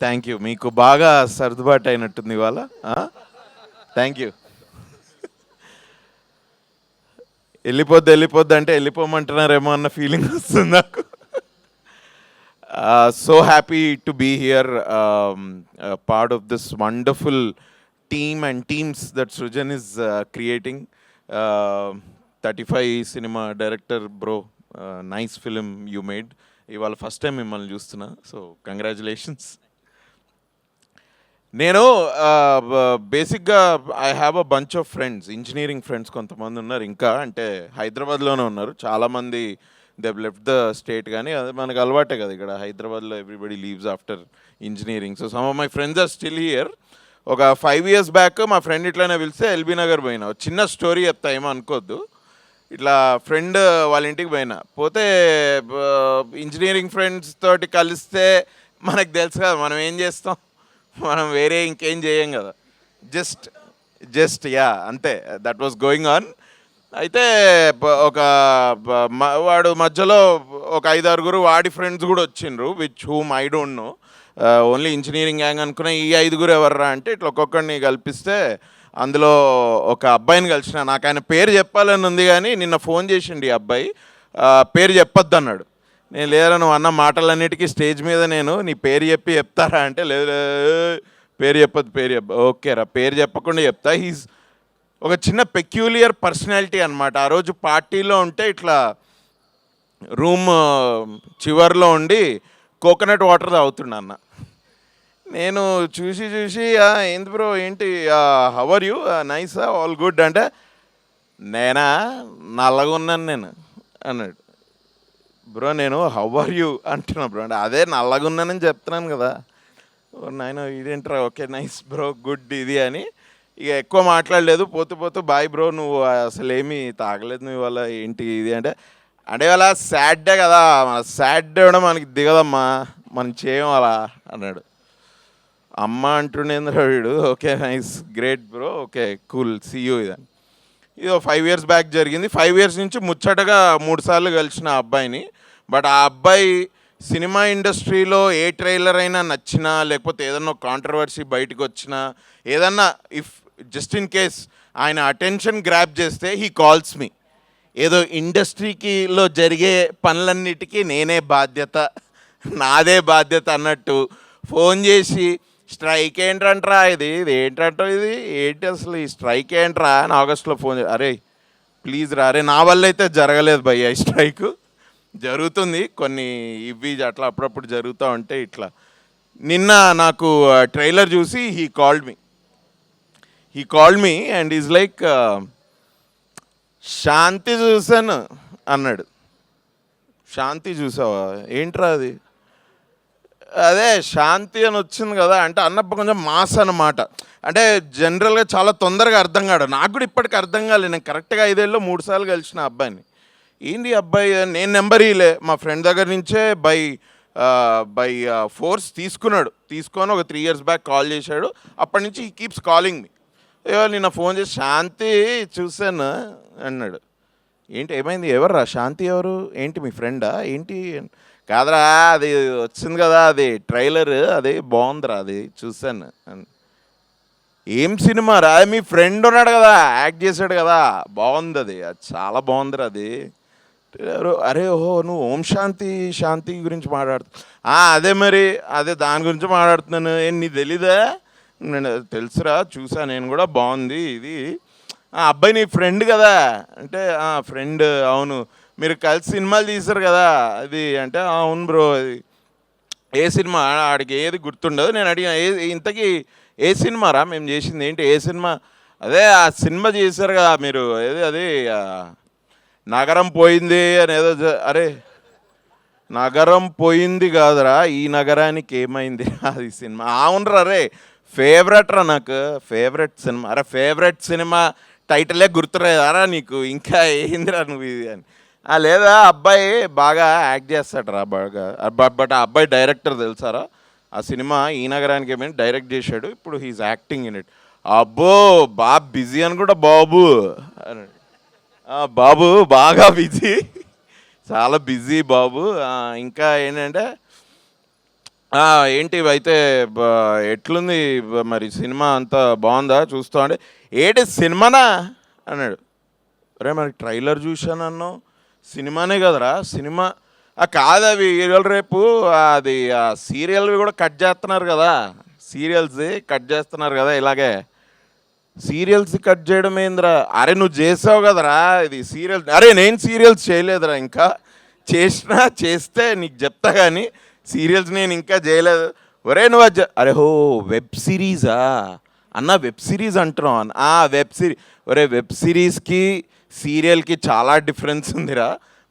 Thank you. మీకు బాగా సర్దుబాటు అయినట్టుంది ఇవాళ. Thank you. వెళ్ళిపోద్ది అంటే వెళ్ళిపోమంటున్నారేమో అన్న ఫీలింగ్ వస్తుంది నాకు. So happy to be here, part of this wonderful team and teams that Srujan is creating. 35 cinema director bro, nice film you made. ఇవాళ ఫస్ట్ టైం మిమ్మల్ని చూస్తున్నా, సో కంగ్రాచులేషన్స్. నేను బేసిక్గా I have a bunch of friends, engineering friends కొంతమంది ఉన్నారు, ఇంకా అంటే హైదరాబాద్లోనే ఉన్నారు. చాలామంది దే లెఫ్ట్ ద స్టేట్, కానీ అది మనకు అలవాటే కదా ఇక్కడ హైదరాబాద్లో, everybody leaves after engineering. So some of my friends are still here. ఒక 5 years బ్యాక్ మా ఫ్రెండ్ ఇట్లానే పిలిస్తే ఎల్బీ నగర్ పోయినా. చిన్న స్టోరీ చెప్తా, ఏమో అనుకోవద్దు. ఇట్లా ఫ్రెండ్ వాళ్ళ ఇంటికి పోతే ఇంజనీరింగ్ ఫ్రెండ్స్ తోటి కలిస్తే మనకు తెలుసు కదా మనం ఏం చేస్తాం, మనం వేరే ఇంకేం చేయం కదా, జస్ట్ యా అంతే, దట్ వాస్ గోయింగ్ ఆన్. అయితే ఒక వాడు మధ్యలో ఒక 5-6 వాడి ఫ్రెండ్స్ కూడా వచ్చిండ్రు, which whom I don't know, only engineering gang అనుకున్న. ఈ 5 ఎవర్రా అంటే ఇట్లా ఒక్కొక్కడిని కల్పిస్తే అందులో ఒక అబ్బాయిని కలిసిన. నాకు ఆయన పేరు చెప్పాలని ఉంది, కానీ నిన్న ఫోన్ చేసిండు ఈ అబ్బాయి, పేరు చెప్పొద్దు అన్నాడు. నేను లేదా నువ్వు అన్న మాటలన్నిటికీ స్టేజ్ మీద నేను నీ పేరు చెప్తారా అంటే, లేదు పేరు చెప్పొద్దు. ఓకే రా, పేరు చెప్పకుండా చెప్తా. హీస్ ఒక చిన్న పెక్యూలియర్ పర్సనాలిటీ అనమాట. ఆ రోజు పార్టీలో ఉంటే ఇట్లా రూమ్ చివర్లో ఉండి కోకోనట్ వాటర్ తాగుతుండ అన్న. నేను చూసి ఏంది బ్రో ఏంటి, హౌ ఆర్ యూ, నైసా, ఆల్ గుడ్ అంటే, నేనా నల్లగా ఉన్నాను నేను అన్నాడు. బ్రో నేను హౌ ఆర్ యూ అంటున్నా బ్రో అంటే, అదే నల్లగా ఉన్నానని చెప్తున్నాను కదా. నాయన ఇదేంట్రా, ఓకే నైస్ బ్రో, గుడ్ ఇది అని. ఇక ఎక్కువ మాట్లాడలేదు. పోతూ బాయ్ బ్రో, నువ్వు అసలు ఏమీ తాగలేదు నువ్వు ఇవాళ, ఏంటి ఇది అంటే ఇవాళ సాడ్డే కదా, సాడ్ డే కూడా మనకి దిగదమ్మా, మనం చేయం అలా అన్నాడు. అమ్మ అంటుండేంద్ర వీడు. Okay nice, great bro, okay cool, see you. ఇది 5 years బ్యాక్ జరిగింది. 5 years నుంచి ముచ్చటగా 3 సార్లు కలిసిన ఆ అబ్బాయిని. బట్ ఆ అబ్బాయి సినిమా ఇండస్ట్రీలో ఏ ట్రైలర్ అయినా నచ్చినా, లేకపోతే ఏదన్నా కాంట్రవర్సీ బయటకు వచ్చినా, ఏదన్నా ఇఫ్ జస్ట్ ఇన్ కేస్ ఆయన అటెన్షన్ గ్రాప్ చేస్తే హీ కాల్స్ మీ. ఏదో ఇండస్ట్రీకిలో జరిగే పనులన్నిటికీ నేనే బాధ్యత, నాదే బాధ్యత అన్నట్టు ఫోన్ చేసి, స్ట్రైక్ ఏంటంట్రా, ఇది ఏంటంటో, ఏంటి అసలు ఈ స్ట్రైక్ ఏంట్రా అని ఆగస్టులో ఫోన్ చేసి, అరే ప్లీజ్ రా, అరే నా వల్ల అయితే జరగలేదు భయ్య ఈ స్ట్రైక్, జరుగుతుంది కొన్ని ఇవి అట్లా అప్పుడప్పుడు జరుగుతూ ఉంటే ఇట్లా. నిన్న నాకు ట్రైలర్ చూసి he called me and is like, Shanti చూసాను అన్నాడు. శాంతి చూసావా, ఏంట్రా అది, అదే శాంతి అని వచ్చింది కదా అంటే, అన్నప్పుడు కొంచెం మాస్ అన్నమాట. అంటే జనరల్గా చాలా తొందరగా అర్థం కాడు, నాకు కూడా ఇప్పటికీ అర్థం కాలేదు. నేను కరెక్ట్గా 5 ఏళ్ళలో 3 సార్లు కలిసిన అబ్బాయిని. ఏంది అబ్బాయి, నేను నెంబర్ ఇలే మా ఫ్రెండ్ దగ్గర నుంచే బై ఫోర్స్ తీసుకొని ఒక 3 years బ్యాక్ కాల్ చేశాడు. అప్పటి నుంచి ఈ కీప్స్ కాలింగ్ మీ. నిన్న ఫోన్ చేసి శాంతి చూశాను అన్నాడు. ఏంటి ఏమైంది, ఎవర్రా శాంతి, ఎవరు, ఏంటి మీ ఫ్రెండా ఏంటి, కాదరా అది వచ్చింది కదా అది ట్రైలర్, అది బాగుందిరా, అది చూశాను. ఏం సినిమా రా, మీ ఫ్రెండ్ ఉన్నాడు కదా, యాక్ట్ చేశాడు కదా, బాగుంది అది చాలా బాగుందిరా అది. అరే ఓహో నువ్వు ఓం శాంతి గురించి మాట్లాడుతు, అదే మరి అదే దాని గురించి మాట్లాడుతున్నాను. ఏం నీ తెలీదా, నేను తెలుసురా, చూసా నేను కూడా, బాగుంది ఇది. అబ్బాయి నీ ఫ్రెండ్ కదా అంటే, ఫ్రెండ్, అవును మీరు కలిసి సినిమాలు తీశారు కదా అది అంటే, అవును బ్రో, అది ఏ సినిమా, ఆడికి ఏది గుర్తుండదు. నేను అడిగిన ఇంతకీ ఏ సినిమా రా మేము చేసింది, ఏంటి ఏ సినిమా, అదే ఆ సినిమా చేశారు కదా మీరు, అది నగరం పోయింది అని ఏదో, అరే నగరం పోయింది కాదురా, ఈ నగరానికి ఏమైంది అది సినిమా. అవునరా, అరే ఫేవరెట్ రా, నాకు ఫేవరెట్ సినిమా. అరే ఫేవరెట్ సినిమా టైటిలే గుర్తురారా నీకు, ఇంకా ఏందిరా నువ్వు ఇది అని. లేదా అబ్బాయి బాగా యాక్ట్ చేస్తాడు బాగా. బట్ ఆ అబ్బాయి డైరెక్టర్ తెలుసారా, ఆ సినిమా ఈ నగరానికి ఏమైనా డైరెక్ట్ చేశాడు, ఇప్పుడు హీఈస్ యాక్టింగ్ ఇన్ ఇట్. అబ్బో బాగా బిజీ అని కూడా బాబు అన్నాడు. బాబు బాగా బిజీ, చాలా బిజీ బాబు. ఇంకా ఏంటంటే ఏంటి అయితే ఎట్లుంది మరి సినిమా అంతా బాగుందా చూస్తా అంటే ఏంటి సినిమానా అన్నాడు. అరే మరి ట్రైలర్ చూశానన్ను సినిమానే కదరా సినిమా కాదు అవి ఇవాళ రేపు అది ఆ సీరియల్వి కూడా కట్ చేస్తున్నారు కదా, సీరియల్స్ కట్ చేస్తున్నారు కదా ఇలాగే. సీరియల్స్ కట్ చేయడం ఏందిరా, అరే నువ్వు చేసావు కదరా ఇది సీరియల్. అరే నేను సీరియల్స్ చేయలేదురా ఇంకా, చేసినా చేస్తే నీకు చెప్తా కానీ సీరియల్స్ నేను ఇంకా చేయలేదు. ఒరే నువ్వు అరే హో వెబ్ సిరీసా అన్న, వెబ్ సిరీస్ అంటున్నావు అన్న. Web series. ఒరే వెబ్ సిరీస్కి సీరియల్కి చాలా డిఫరెన్స్ ఉందిరా,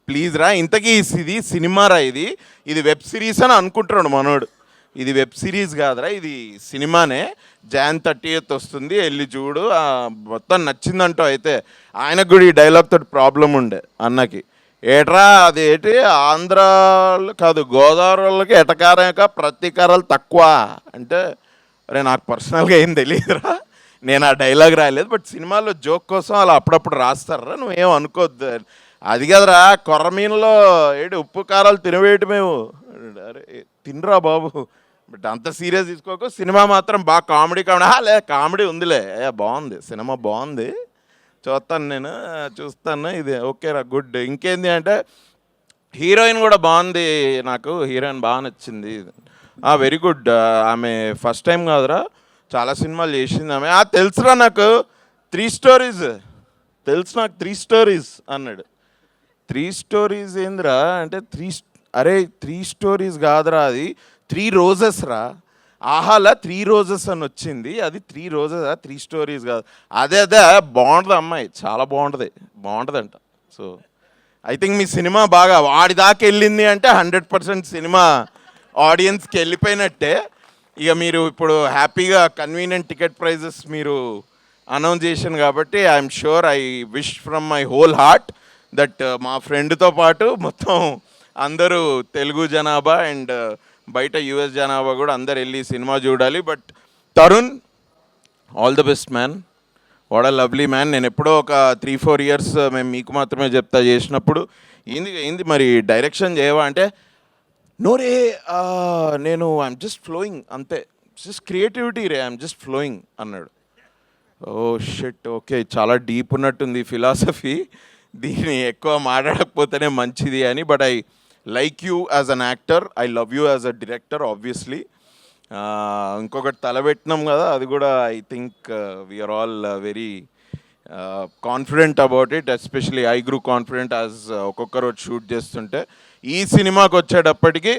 ప్లీజ్ రా. ఇంతకీ ఇది సినిమా రా, ఇది ఇది వెబ్ సిరీస్ అని అనుకుంటున్నాడు మనోడు. ఇది వెబ్ సిరీస్ కాదురా, ఇది సినిమానే. Jan 30th వస్తుంది, వెళ్ళి చూడు. మొత్తం నచ్చిందంటూ. అయితే ఆయనకు కూడా ఈ డైలాగ్ తోటి ప్రాబ్లం ఉండే అన్నకి. ఏట్రా అది ఏంటి ఆంధ్రాలో కాదు గోదావరి వాళ్ళకి ఎటకారక ప్రతీకారాలు తక్కువ అంటే, అరే నాకు పర్సనల్గా ఏం తెలియదురా, నేను ఆ డైలాగ్ రాయలేదు, బట్ సినిమాలో జోక్ కోసం అలా అప్పుడప్పుడు రాస్తారా, నువ్వేం అనుకోద్దు. అది కదరా కొర్రమీనలో ఏంటి ఉప్పు కారాలు తినవేయటమేమో. అరే తినరా బాబు, బట్ అంత సీరియస్ తీసుకోకు. సినిమా మాత్రం బాగా కామెడీ లే కామెడీ ఉందిలే, బాగుంది సినిమా, బాగుంది, చూస్తాను నేను, చూస్తాను. ఇది ఓకేరా, గుడ్. ఇంకేంది అంటే హీరోయిన్ కూడా బాగుంది, నాకు హీరోయిన్ బాగా నచ్చింది. Very good. ఆమె ఫస్ట్ టైం కాదురా, చాలా సినిమాలు చేసింది ఆమె. తెలుసురా నాకు 3 స్టోరీస్ తెలుసు, నాకు 3 స్టోరీస్ అన్నాడు. 3 స్టోరీస్ ఏందిరా అంటే అరే 3 స్టోరీస్ కాదురా, అది 3 రోజెస్ రా. ఆహాలా 3 రోజెస్ అని వచ్చింది, అది 3 రోజెస్, 3 స్టోరీస్ కాదు. అదే బాగుంటుంది అమ్మాయి, చాలా బాగుంటుందంట. సో ఐ థింక్ మీ సినిమా బాగా వాడి దాకా వెళ్ళింది అంటే 100% సినిమా ఆడియన్స్కి వెళ్ళిపోయినట్టే. ఇక మీరు ఇప్పుడు హ్యాపీగా కన్వీనియంట్ టికెట్ ప్రైజెస్ మీరు అనౌన్స్ చేశాను కాబట్టి I'm sure, I wish from my whole heart that మా ఫ్రెండ్తో పాటు మొత్తం అందరూ తెలుగు జనాభా అండ్ బయట యూఎస్ జనాభా కూడా అందరు వెళ్ళి సినిమా చూడాలి. But Tarun, all the best man, what a lovely man. నేను ఎప్పుడో ఒక 3-4 ఇయర్స్ మేము మీకు మాత్రమే చెప్తా చేసినప్పుడు, ఏంది మరి డైరెక్షన్ చేయవా అంటే, నో రే నేను ఐఎమ్ జస్ట్ ఫ్లోయింగ్ అంతే, జస్ట్ క్రియేటివిటీ రే, ఐఎమ్ జస్ట్ ఫ్లోయింగ్ అన్నాడు. ఓ షిట్, ఓకే చాలా డీప్ ఉన్నట్టుంది ఫిలాసఫీ, దీన్ని ఎక్కువ మాట్లాడకపోతేనే మంచిది అని. But I like you as an actor, I love you as a director obviously. ఇంకొకటి తలబెట్టినాం కదా, అది కూడా I think we're all very confident about it. Especially I grew confident as ఒక్కొక్క రోజు షూట్ చేస్తుంటే. ఈ సినిమాకి వచ్చేటప్పటికి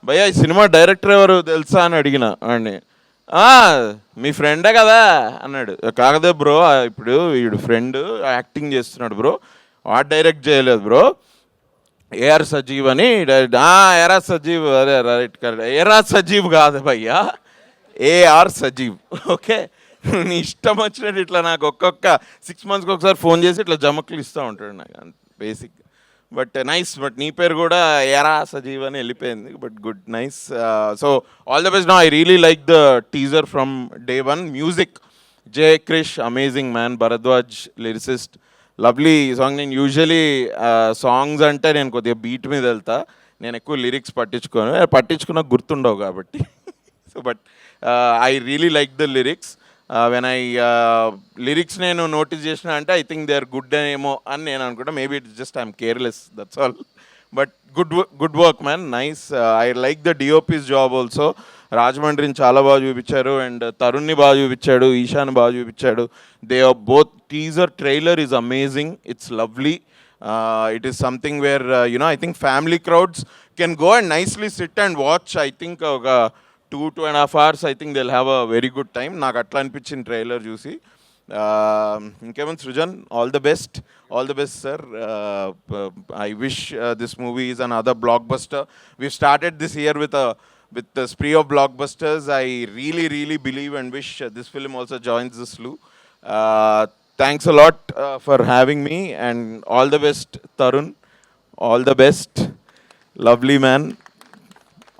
భయ్యా ఈ సినిమా డైరెక్టర్ ఎవరు తెలుసా అని అడిగిన వాడిని. మీ ఫ్రెండే కదా అన్నాడు. కాకదే బ్రో, ఇప్పుడు వీడు ఫ్రెండ్ యాక్టింగ్ చేస్తున్నాడు బ్రో, వాడు డైరెక్ట్ చేయలేదు బ్రో, ఏఆర్ సజీవ్ అని డైరెక్ట్. ఏఆర్ సజీవ్, అదే రైట్ కరెక్ట్, ఏఆర్ సజీవ్ కాదు భయ్యా, ఏఆర్ సజీవ్. ఓకే, నీ ఇష్టం వచ్చినట్టు ఇట్లా నాకు ఒక్కొక్క 6 monthsకి ఒకసారి ఫోన్ చేసి ఇట్లా జమక్లు ఇస్తూ ఉంటాడు నాకు బేసిక్. బట్ నైస్, బట్ నీ పేరు కూడా ఏరా సజీవ్ అని వెళ్ళిపోయింది. But good, nice. So all the best. Now I really like the teaser from day 1. Music J Krish, amazing man. Bharadwaj lyricist, lovely song. నేను యూజువలీ సాంగ్స్ అంటే నేను కొద్దిగా బీట్ మీద వెళ్తా, నేను ఎక్కువ లిరిక్స్ పట్టించుకున్నా గుర్తుండవు కాబట్టి. So but I really like the lyrics. When I lyrics నేను నోటీస్ చేసిన అంటే I think they are good ఏమో అని నేను అనుకుంటా. Maybe it's just I'm careless, that's all. But good work man, nice. I like the DOP's job also. రాజమండ్రిని చాలా బాగా చూపించారు, అండ్ తరుణ్ని బాగా చూపించాడు, ఈశాన్ బాగా చూపించాడు. They are both. Teaser trailer is amazing, it's lovely. It is something where I think family crowds can go and nicely sit and watch. I think ఒక 2.5 hours I think they'll have a very good time. నాకు అట్లా అనిపించింది trailer చూసి. ఇంకేమైనా Srujan, all the best sir. I wish this movie is another blockbuster. We started this year with the spree of blockbusters. I really believe and wish this film also joins the slew. Thanks a lot for having me, and all the best Tarun, all the best, lovely man,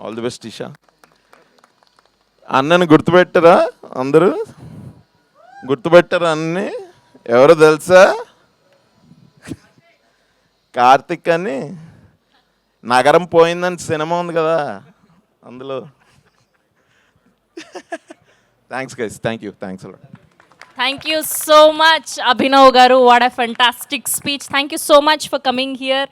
all the best Isha. అన్నని గుర్తుపెట్టరా అందరూ? గుర్తుపెట్టరా అన్ని? ఎవరో తెలుసా? కార్తిక్ అని, నగరం పోయిందని cinema ఉంది కదా, అందులో thanks guys, thanks a lot. Thank you so much, Abhinav Garu. What a fantastic speech. Thank you so much for coming here.